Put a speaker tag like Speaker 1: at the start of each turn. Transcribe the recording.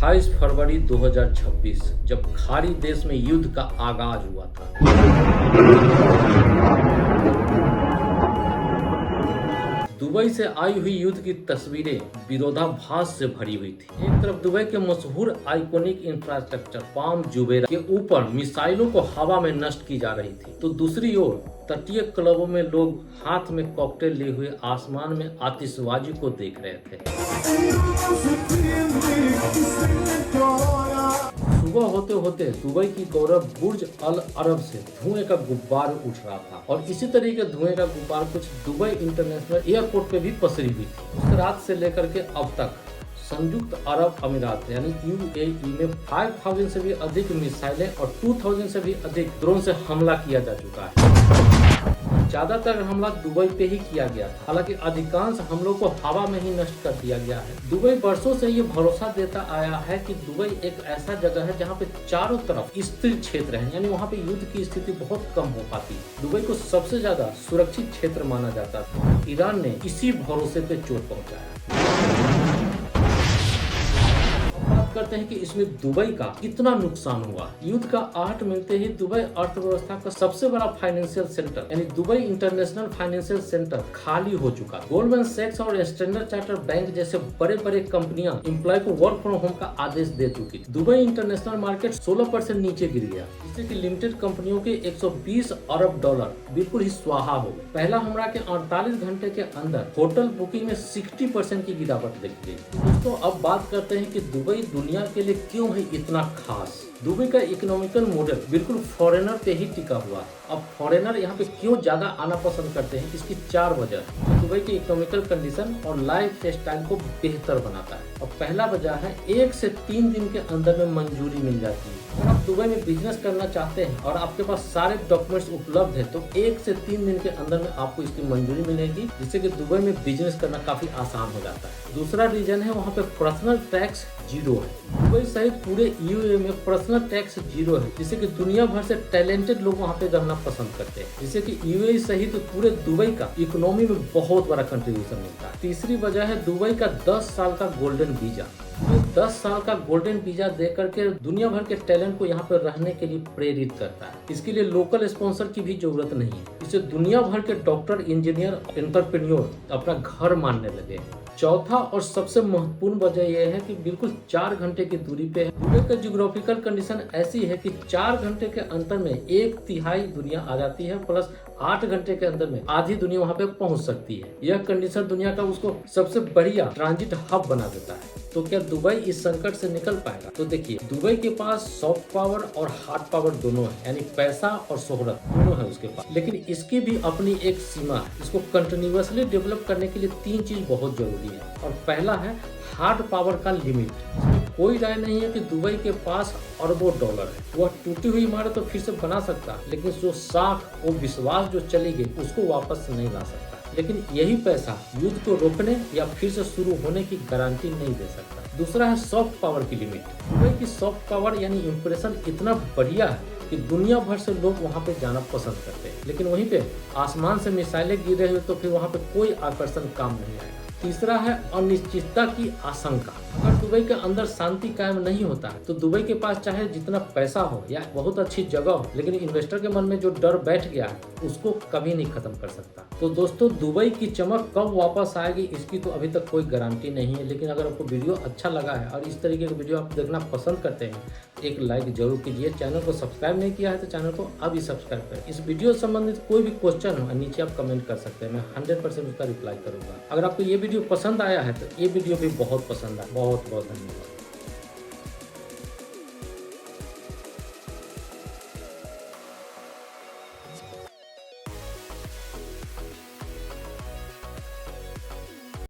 Speaker 1: 28 फरवरी 2026 जब खाड़ी देश में युद्ध का आगाज हुआ था। दुबई से आई हुई युद्ध की तस्वीरें विरोधाभास से भरी हुई थी। एक तरफ दुबई के मशहूर आइकॉनिक इंफ्रास्ट्रक्चर पाम जुमेराह के ऊपर मिसाइलों को हवा में नष्ट की जा रही थी, तो दूसरी ओर तटीय क्लबों में लोग हाथ में कॉकटेल लिए हुए आसमान में आतिशबाजी को देख रहे थे। सुबह होते होते दुबई की गौरव बुर्ज अल अरब से धुएं का गुब्बार उठ रहा था और इसी तरह के धुएं का गुब्बार कुछ दुबई इंटरनेशनल एयरपोर्ट पे भी पसरी हुई थी। उस रात से लेकर के अब तक संयुक्त अरब अमीरात यानी यूएई में 5000 से भी अधिक मिसाइलें और 2000 से भी अधिक ड्रोन से हमला किया जा चुका है। ज्यादातर हमला दुबई पे ही किया गया था, हालांकि अधिकांश हमलों को हवा में ही नष्ट कर दिया गया है। दुबई वर्षों से ये भरोसा देता आया है कि दुबई एक ऐसा जगह है जहाँ पे चारों तरफ स्थिर क्षेत्र है, यानी वहाँ पे युद्ध की स्थिति बहुत कम हो पाती। दुबई को सबसे ज्यादा सुरक्षित क्षेत्र माना जाता था। ईरान ने इसी भरोसे पे चोट पहुँचाया। करते हैं कि इसमें दुबई का कितना नुकसान हुआ। युद्ध का आहट मिलते ही दुबई अर्थव्यवस्था का सबसे बड़ा फाइनेंशियल सेंटर यानी दुबई इंटरनेशनल फाइनेंशियल सेंटर खाली हो चुका। गोल्डमैन सैक्स और स्टैंडर्ड चार्टर्ड बैंक जैसे बड़े बड़े कंपनियां एम्प्लॉय को वर्क फ्रॉम होम का आदेश दे चुकी थी। दुबई इंटरनेशनल मार्केट 16% नीचे गिर गया, जिससे कि लिमिटेड कंपनियों के 120 अरब डॉलर बिल्कुल ही स्वाहा हो गए। पहला हमला के 48 घंटे के अंदर होटल बुकिंग में 60% की गिरावट देखी गई। दोस्तों अब बात करते हैं कि दुबई दुनिया के लिए क्यों है इतना खास। दुबई का इकोनॉमिकल मॉडल बिल्कुल फॉरेनर पे ही टिका हुआ है। अब फॉरेनर यहाँ पे क्यों ज्यादा आना पसंद करते हैं, इसकी 4 वजह है। दुबई की इकोनॉमिकल कंडीशन और लाइफ स्टाइल को बेहतर बनाता है। और पहला वजह है 1 से 3 दिन के अंदर में मंजूरी मिल जाती है। अगर आप दुबई में बिजनेस करना चाहते हैं और आपके पास सारे डॉक्यूमेंट्स उपलब्ध है तो 1 से 3 दिन के अंदर में आपको इसकी मंजूरी मिलेगी, जिससे कि दुबई में बिजनेस करना काफी आसान हो जाता है। दूसरा रीजन है वहाँ पे पर्सनल टैक्स 0 है। दुबई सहित पूरे यूएई में पर्सनल टैक्स 0 है, जिससे कि दुनिया भर से टैलेंटेड लोग वहाँ पे रहना पसंद करते हैं, जिससे कि यूएई सहित पूरे दुबई का इकोनॉमी में बहुत बड़ा कंट्रीब्यूशन मिलता है। तीसरी वजह है दुबई का 10 साल का गोल्डन वीजा। 10 साल का गोल्डन वीजा दे करके दुनिया भर के टैलेंट को यहाँ पर रहने के लिए प्रेरित करता है। इसके लिए लोकल स्पॉन्सर की भी जरूरत नहीं है। इससे दुनिया भर के डॉक्टर, इंजीनियर, एंटरप्रेन्योर अपना घर मानने लगे। चौथा और सबसे महत्वपूर्ण वजह यह है कि बिल्कुल 4 घंटे की दूरी पे है। दुबई का जियोग्राफिकल कंडीशन ऐसी है कि 4 घंटे के अंतर में 1/3 दुनिया आ जाती है, प्लस 8 घंटे के अंदर में आधी दुनिया वहाँ पे पहुँच सकती है। यह कंडीशन दुनिया का उसको सबसे बढ़िया ट्रांजिट हब बना देता है। तो क्या दुबई इस संकट से निकल पाएगा? तो देखिए, दुबई के पास सॉफ्ट पावर और हार्ड पावर दोनों है, यानी पैसा और शोहरत दोनों है उसके पास, लेकिन इसकी भी अपनी एक सीमा है। इसको कंटिन्यूअसली डेवलप करने के लिए 3 चीज बहुत जरूरी है। और पहला है हार्ड पावर का लिमिट। इसमें कोई राय नहीं है कि दुबई के पास अरबों डॉलर है, वह टूटी हुई इमारत तो फिर से बना सकता, लेकिन जो साख और विश्वास जो चली गई उसको वापस नहीं ला सकता। लेकिन यही पैसा युद्ध को रोकने या फिर से शुरू होने की गारंटी नहीं दे सकता। दूसरा है सॉफ्ट पावर की लिमिट। दुबई की सॉफ्ट पावर यानी इंप्रेशन इतना बढ़िया है कि दुनिया भर से लोग वहाँ पे जाना पसंद करते हैं, लेकिन वहीं पे आसमान से मिसाइलें गिर रही हो तो फिर वहाँ पे कोई आकर्षण काम नहीं आएगा। तीसरा है अनिश्चितता की आशंका। अगर दुबई के अंदर शांति कायम नहीं होता है तो दुबई के पास चाहे जितना पैसा हो या बहुत अच्छी जगह हो, लेकिन इन्वेस्टर के मन में जो डर बैठ गया है उसको कभी नहीं खत्म कर सकता। तो दोस्तों, दुबई की चमक कब वापस आएगी इसकी तो अभी तक कोई गारंटी नहीं है। लेकिन अगर आपको वीडियो अच्छा लगा है और इस तरीके का वीडियो आप देखना पसंद करते हैं, एक लाइक जरूर कीजिए। चैनल को सब्सक्राइब नहीं किया है तो चैनल को अभी सब्सक्राइब करें। इस वीडियो से संबंधित कोई भी क्वेश्चन हो नीचे आप कमेंट कर सकते हैं, मैं 100% उसका रिप्लाई करूंगा। अगर आपको ये वीडियो पसंद आया है तो ये वीडियो भी बहुत पसंद आया। बहुत बहुत धन्यवाद।